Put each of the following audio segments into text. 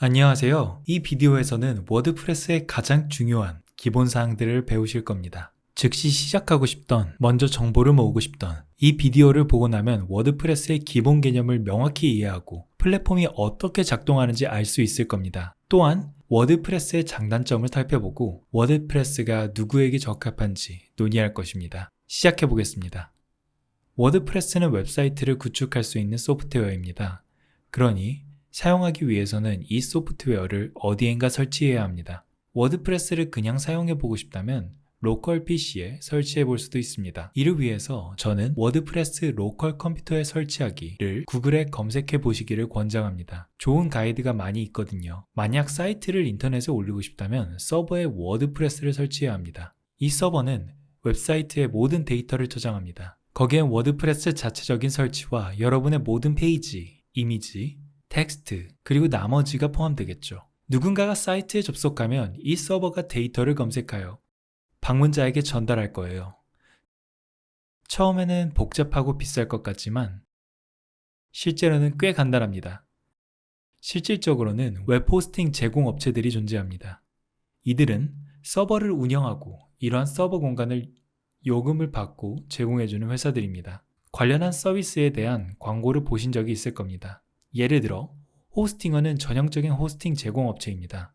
안녕하세요. 이 비디오에서는 워드프레스의 가장 중요한 기본 사항들을 배우실 겁니다. 즉시 시작하고 싶던, 먼저 정보를 모으고 싶던, 이 비디오를 보고 나면 워드프레스의 기본 개념을 명확히 이해하고 플랫폼이 어떻게 작동하는지 알 수 있을 겁니다. 또한 워드프레스의 장단점을 살펴보고 워드프레스가 누구에게 적합한지 논의할 것입니다. 시작해 보겠습니다. 워드프레스는 웹사이트를 구축할 수 있는 소프트웨어입니다. 그러니 사용하기 위해서는 이 소프트웨어를 어디엔가 설치해야 합니다. 워드프레스를 그냥 사용해 보고 싶다면 로컬 PC에 설치해 볼 수도 있습니다. 이를 위해서 저는 워드프레스 로컬 컴퓨터에 설치하기를 구글에 검색해 보시기를 권장합니다. 좋은 가이드가 많이 있거든요. 만약 사이트를 인터넷에 올리고 싶다면 서버에 워드프레스를 설치해야 합니다. 이 서버는 웹사이트의 모든 데이터를 저장합니다. 거기엔 워드프레스 자체적인 설치와 여러분의 모든 페이지, 이미지, 텍스트, 그리고 나머지가 포함되겠죠. 누군가가 사이트에 접속하면 이 서버가 데이터를 검색하여 방문자에게 전달할 거예요. 처음에는 복잡하고 비쌀 것 같지만 실제로는 꽤 간단합니다. 실질적으로는 웹 호스팅 제공 업체들이 존재합니다. 이들은 서버를 운영하고 이러한 서버 공간을 요금을 받고 제공해주는 회사들입니다. 관련한 서비스에 대한 광고를 보신 적이 있을 겁니다. 예를 들어 호스팅어는 전형적인 호스팅 제공 업체입니다.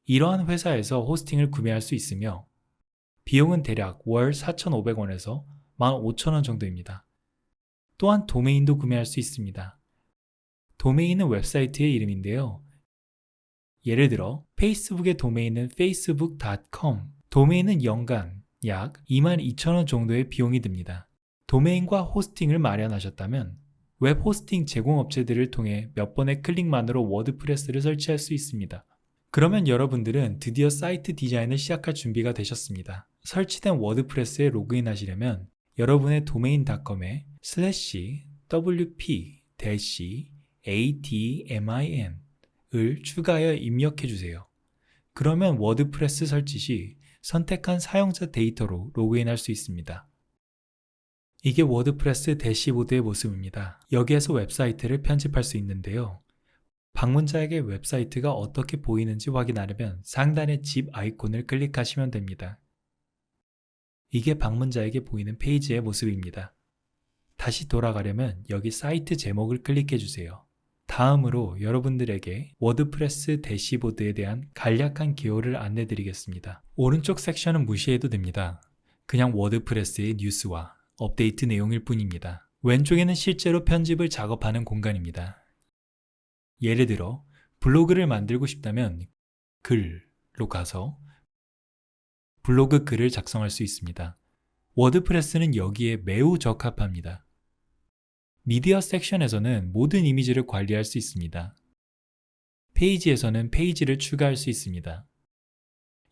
이러한 회사에서 호스팅을 구매할 수 있으며 비용은 대략 월 4,500원에서 15,000원 정도입니다. 또한 도메인도 구매할 수 있습니다. 도메인은 웹사이트의 이름인데요. 예를 들어 페이스북의 도메인은 facebook.com, 도메인은 연간 약 22,000원 정도의 비용이 듭니다. 도메인과 호스팅을 마련하셨다면 웹 호스팅 제공업체들을 통해 몇 번의 클릭만으로 워드프레스를 설치할 수 있습니다. 그러면 여러분들은 드디어 사이트 디자인을 시작할 준비가 되셨습니다. 설치된 워드프레스에 로그인 하시려면 여러분의 도메인.com에 /wp-admin 을 추가하여 입력해 주세요. 그러면 워드프레스 설치 시 선택한 사용자 데이터로 로그인할 수 있습니다. 이게 워드프레스 대시보드의 모습입니다. 여기에서 웹사이트를 편집할 수 있는데요. 방문자에게 웹사이트가 어떻게 보이는지 확인하려면 상단의 집 아이콘을 클릭하시면 됩니다. 이게 방문자에게 보이는 페이지의 모습입니다. 다시 돌아가려면 여기 사이트 제목을 클릭해 주세요. 다음으로 여러분들에게 워드프레스 대시보드에 대한 간략한 기호를 안내 드리겠습니다. 오른쪽 섹션은 무시해도 됩니다. 그냥 워드프레스의 뉴스와 업데이트 내용일 뿐입니다. 왼쪽에는 실제로 편집을 작업하는 공간입니다. 예를 들어 블로그를 만들고 싶다면 글로 가서 블로그 글을 작성할 수 있습니다. 워드프레스는 여기에 매우 적합합니다. 미디어 섹션에서는 모든 이미지를 관리할 수 있습니다. 페이지에서는 페이지를 추가할 수 있습니다.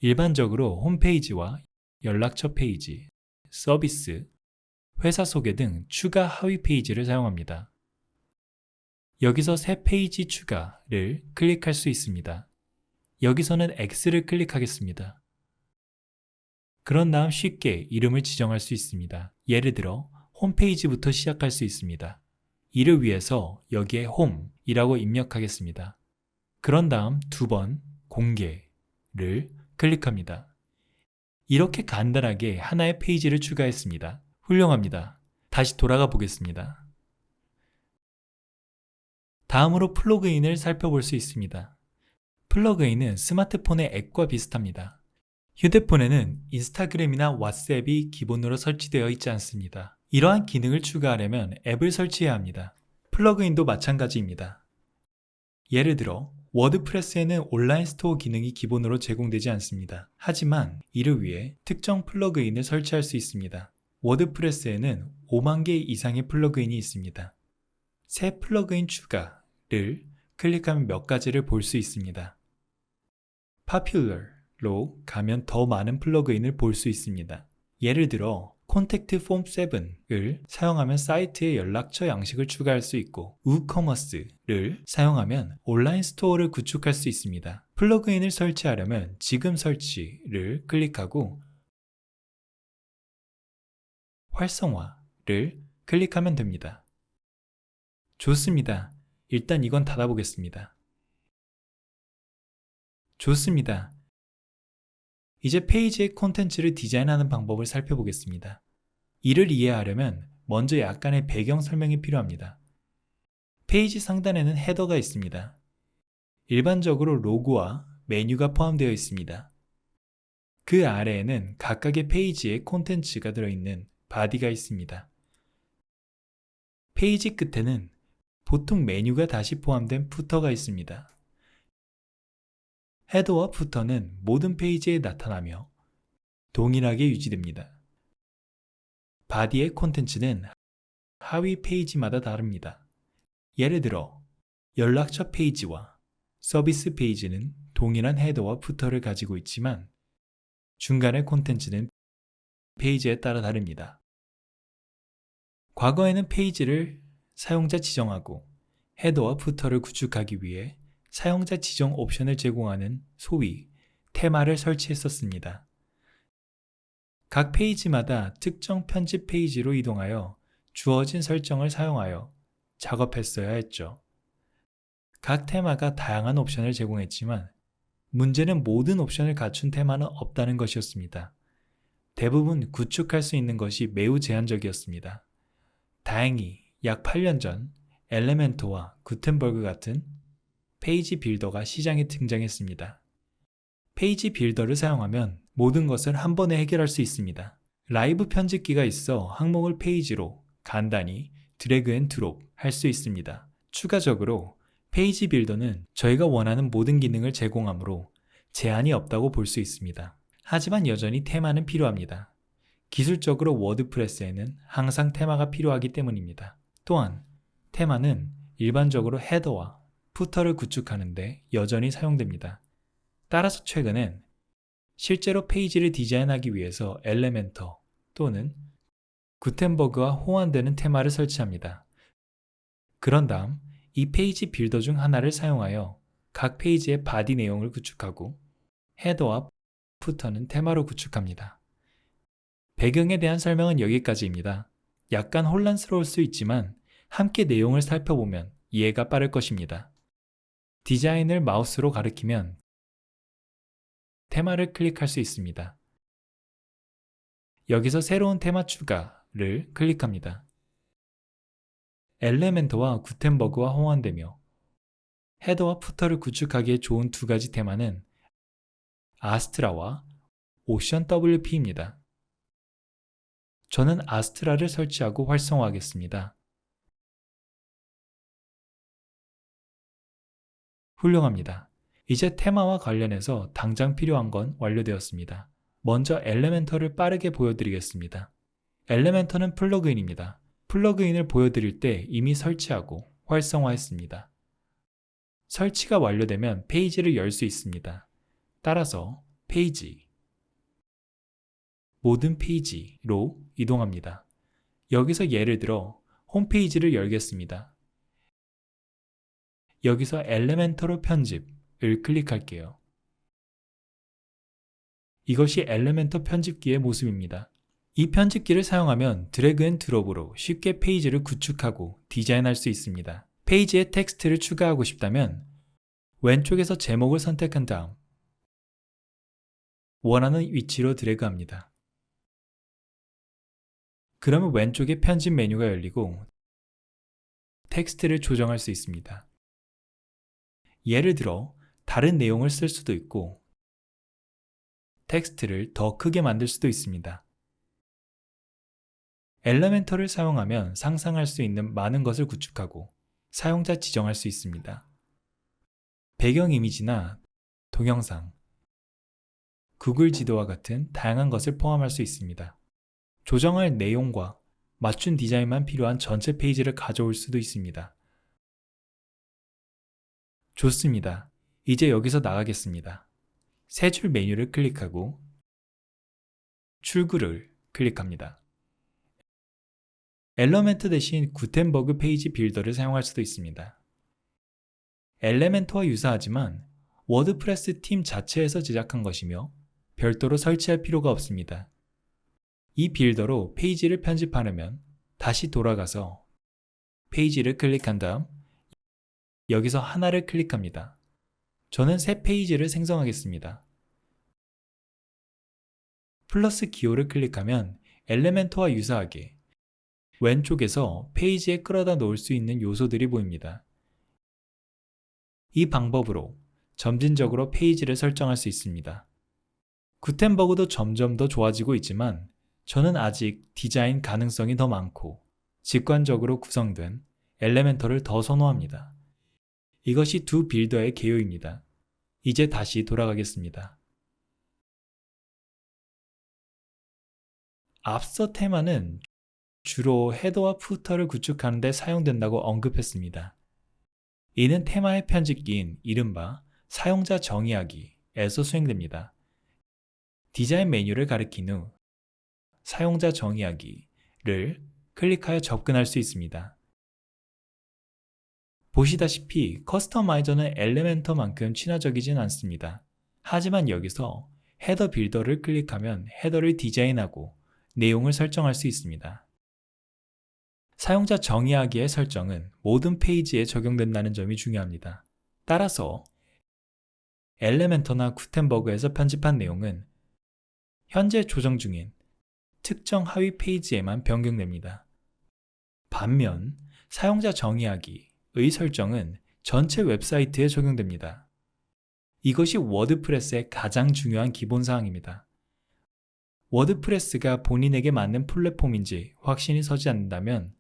일반적으로 홈페이지와 연락처 페이지, 서비스, 회사 소개 등 추가 하위 페이지를 사용합니다. 여기서 새 페이지 추가를 클릭할 수 있습니다. 여기서는 X를 클릭하겠습니다. 그런 다음 쉽게 이름을 지정할 수 있습니다. 예를 들어 홈페이지부터 시작할 수 있습니다. 이를 위해서 여기에 홈이라고 입력하겠습니다. 그런 다음 두 번 공개를 클릭합니다. 이렇게 간단하게 하나의 페이지를 추가했습니다. 훌륭합니다. 다시 돌아가 보겠습니다. 다음으로 플러그인을 살펴볼 수 있습니다. 플러그인은 스마트폰의 앱과 비슷합니다. 휴대폰에는 인스타그램이나 왓츠앱이 기본으로 설치되어 있지 않습니다. 이러한 기능을 추가하려면 앱을 설치해야 합니다. 플러그인도 마찬가지입니다. 예를 들어 워드프레스에는 온라인 스토어 기능이 기본으로 제공되지 않습니다. 하지만 이를 위해 특정 플러그인을 설치할 수 있습니다. 워드프레스에는 5만 개 이상의 플러그인이 있습니다. 새 플러그인 추가를 클릭하면 몇 가지를 볼 수 있습니다. Popular로 가면 더 많은 플러그인을 볼 수 있습니다. 예를 들어 Contact Form 7을 사용하면 사이트에 연락처 양식을 추가할 수 있고 WooCommerce를 사용하면 온라인 스토어를 구축할 수 있습니다. 플러그인을 설치하려면 지금 설치를 클릭하고 활성화를 클릭하면 됩니다. 좋습니다. 일단 이건 닫아보겠습니다. 좋습니다. 이제 페이지의 콘텐츠를 디자인하는 방법을 살펴보겠습니다. 이를 이해하려면 먼저 약간의 배경 설명이 필요합니다. 페이지 상단에는 헤더가 있습니다. 일반적으로 로고와 메뉴가 포함되어 있습니다. 그 아래에는 각각의 페이지에 콘텐츠가 들어있는 바디가 있습니다. 페이지 끝에는 보통 메뉴가 다시 포함된 푸터가 있습니다. 헤더와 푸터는 모든 페이지에 나타나며 동일하게 유지됩니다. 바디의 콘텐츠는 하위 페이지마다 다릅니다. 예를 들어 연락처 페이지와 서비스 페이지는 동일한 헤더와 푸터를 가지고 있지만 중간의 콘텐츠는 페이지에 따라 다릅니다. 과거에는 페이지를 사용자 지정하고 헤더와 푸터를 구축하기 위해 사용자 지정 옵션을 제공하는 소위 테마를 설치했었습니다. 각 페이지마다 특정 편집 페이지로 이동하여 주어진 설정을 사용하여 작업했어야 했죠. 각 테마가 다양한 옵션을 제공했지만 문제는 모든 옵션을 갖춘 테마는 없다는 것이었습니다. 대부분 구축할 수 있는 것이 매우 제한적이었습니다. 다행히 약 8년 전 엘레멘토와 구텐버그 같은 페이지 빌더가 시장에 등장했습니다. 페이지 빌더를 사용하면 모든 것을 한 번에 해결할 수 있습니다. 라이브 편집기가 있어 항목을 페이지로 간단히 드래그 앤 드롭 할 수 있습니다. 추가적으로 페이지 빌더는 저희가 원하는 모든 기능을 제공하므로 제한이 없다고 볼 수 있습니다. 하지만 여전히 테마는 필요합니다. 기술적으로 워드프레스에는 항상 테마가 필요하기 때문입니다. 또한 테마는 일반적으로 헤더와 푸터를 구축하는데 여전히 사용됩니다. 따라서 최근엔 실제로 페이지를 디자인하기 위해서 엘레멘터 또는 구텐버그와 호환되는 테마를 설치합니다. 그런 다음 이 페이지 빌더 중 하나를 사용하여 각 페이지의 바디 내용을 구축하고 헤더와 푸터는 테마로 구축합니다. 배경에 대한 설명은 여기까지입니다. 약간 혼란스러울 수 있지만 함께 내용을 살펴보면 이해가 빠를 것입니다. 디자인을 마우스로 가리키면 테마를 클릭할 수 있습니다. 여기서 새로운 테마 추가를 클릭합니다. 엘레멘토와 구텐버그와 호환되며 헤더와 푸터를 구축하기에 좋은 두 가지 테마는 아스트라와 오션 WP입니다. 저는 아스트라를 설치하고 활성화하겠습니다. 훌륭합니다. 이제 테마와 관련해서 당장 필요한 건 완료되었습니다. 먼저 엘레멘터를 빠르게 보여드리겠습니다. 엘레멘터는 플러그인입니다. 플러그인을 보여드릴 때 이미 설치하고 활성화했습니다. 설치가 완료되면 페이지를 열 수 있습니다. 따라서 페이지, 모든 페이지로 이동합니다. 여기서 예를 들어 홈페이지를 열겠습니다. 여기서 엘레멘터로 편집을 클릭할게요. 이것이 엘레멘터 편집기의 모습입니다. 이 편집기를 사용하면 드래그 앤 드롭으로 쉽게 페이지를 구축하고 디자인할 수 있습니다. 페이지에 텍스트를 추가하고 싶다면 왼쪽에서 제목을 선택한 다음 원하는 위치로 드래그합니다. 그러면 왼쪽에 편집 메뉴가 열리고 텍스트를 조정할 수 있습니다. 예를 들어 다른 내용을 쓸 수도 있고 텍스트를 더 크게 만들 수도 있습니다. 엘레멘터를 사용하면 상상할 수 있는 많은 것을 구축하고 사용자 지정할 수 있습니다. 배경 이미지나 동영상, 구글 지도와 같은 다양한 것을 포함할 수 있습니다. 조정할 내용과 맞춘 디자인만 필요한 전체 페이지를 가져올 수도 있습니다. 좋습니다. 이제 여기서 나가겠습니다. 세 줄 메뉴를 클릭하고 출구를 클릭합니다. 엘레멘터 대신 구텐버그 페이지 빌더를 사용할 수도 있습니다. 엘레멘터와 유사하지만 워드프레스 팀 자체에서 제작한 것이며 별도로 설치할 필요가 없습니다. 이 빌더로 페이지를 편집하려면 다시 돌아가서 페이지를 클릭한 다음 여기서 하나를 클릭합니다. 저는 새 페이지를 생성하겠습니다. 플러스 기호를 클릭하면 엘레멘토와 유사하게 왼쪽에서 페이지에 끌어다 놓을 수 있는 요소들이 보입니다. 이 방법으로 점진적으로 페이지를 설정할 수 있습니다. 구텐버그도 점점 더 좋아지고 있지만 저는 아직 디자인 가능성이 더 많고 직관적으로 구성된 엘레멘터를 더 선호합니다. 이것이 두 빌더의 개요입니다. 이제 다시 돌아가겠습니다. 앞서 테마는 주로 헤더와 푸터를 구축하는 데 사용된다고 언급했습니다. 이는 테마의 편집기인 이른바 사용자 정의하기에서 수행됩니다. 디자인 메뉴를 가리킨 후 사용자 정의하기를 클릭하여 접근할 수 있습니다. 보시다시피 커스터마이저는 엘레멘터만큼 친화적이진 않습니다. 하지만 여기서 헤더 빌더를 클릭하면 헤더를 디자인하고 내용을 설정할 수 있습니다. 사용자 정의하기의 설정은 모든 페이지에 적용된다는 점이 중요합니다. 따라서 엘레멘터나 구텐버그에서 편집한 내용은 현재 조정 중인 특정 하위 페이지에만 변경됩니다. 반면 사용자 정의하기의 설정은 전체 웹사이트에 적용됩니다. 이것이 워드프레스의 가장 중요한 기본사항입니다. 워드프레스가 본인에게 맞는 플랫폼인지 확신이 서지 않는다면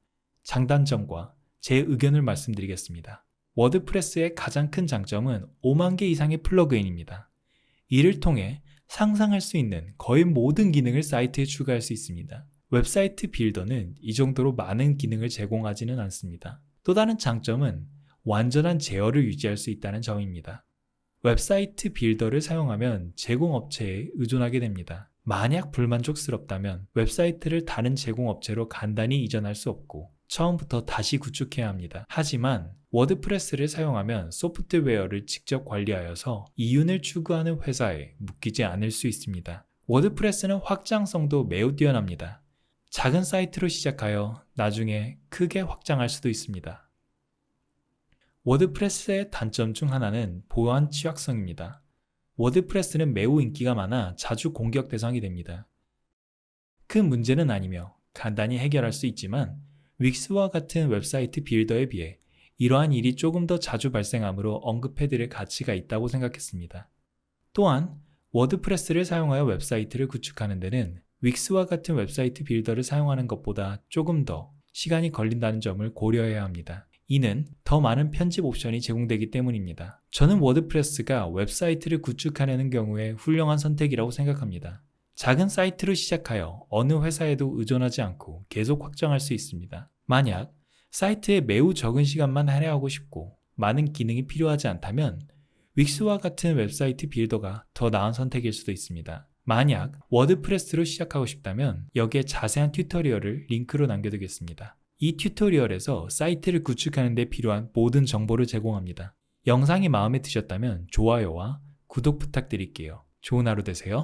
장단점과 제 의견을 말씀드리겠습니다. 워드프레스의 가장 큰 장점은 5만 개 이상의 플러그인입니다. 이를 통해 상상할 수 있는 거의 모든 기능을 사이트에 추가할 수 있습니다. 웹사이트 빌더는 이 정도로 많은 기능을 제공하지는 않습니다. 또 다른 장점은 완전한 제어를 유지할 수 있다는 점입니다. 웹사이트 빌더를 사용하면 제공업체에 의존하게 됩니다. 만약 불만족스럽다면 웹사이트를 다른 제공업체로 간단히 이전할 수 없고 처음부터 다시 구축해야 합니다. 하지만 워드프레스를 사용하면 소프트웨어를 직접 관리하여서 이윤을 추구하는 회사에 묶이지 않을 수 있습니다. 워드프레스는 확장성도 매우 뛰어납니다. 작은 사이트로 시작하여 나중에 크게 확장할 수도 있습니다. 워드프레스의 단점 중 하나는 보안 취약성입니다. 워드프레스는 매우 인기가 많아 자주 공격 대상이 됩니다. 큰 문제는 아니며 간단히 해결할 수 있지만 윅스와 같은 웹사이트 빌더에 비해 이러한 일이 조금 더 자주 발생하므로 언급해드릴 가치가 있다고 생각했습니다. 또한 워드프레스를 사용하여 웹사이트를 구축하는 데는 윅스와 같은 웹사이트 빌더를 사용하는 것보다 조금 더 시간이 걸린다는 점을 고려해야 합니다. 이는 더 많은 편집 옵션이 제공되기 때문입니다. 저는 워드프레스가 웹사이트를 구축하려는 경우에 훌륭한 선택이라고 생각합니다. 작은 사이트로 시작하여 어느 회사에도 의존하지 않고 계속 확장할 수 있습니다. 만약 사이트에 매우 적은 시간만 할애하고 싶고 많은 기능이 필요하지 않다면 윅스와 같은 웹사이트 빌더가 더 나은 선택일 수도 있습니다. 만약 워드프레스로 시작하고 싶다면 여기에 자세한 튜토리얼을 링크로 남겨두겠습니다. 이 튜토리얼에서 사이트를 구축하는 데 필요한 모든 정보를 제공합니다. 영상이 마음에 드셨다면 좋아요와 구독 부탁드릴게요. 좋은 하루 되세요.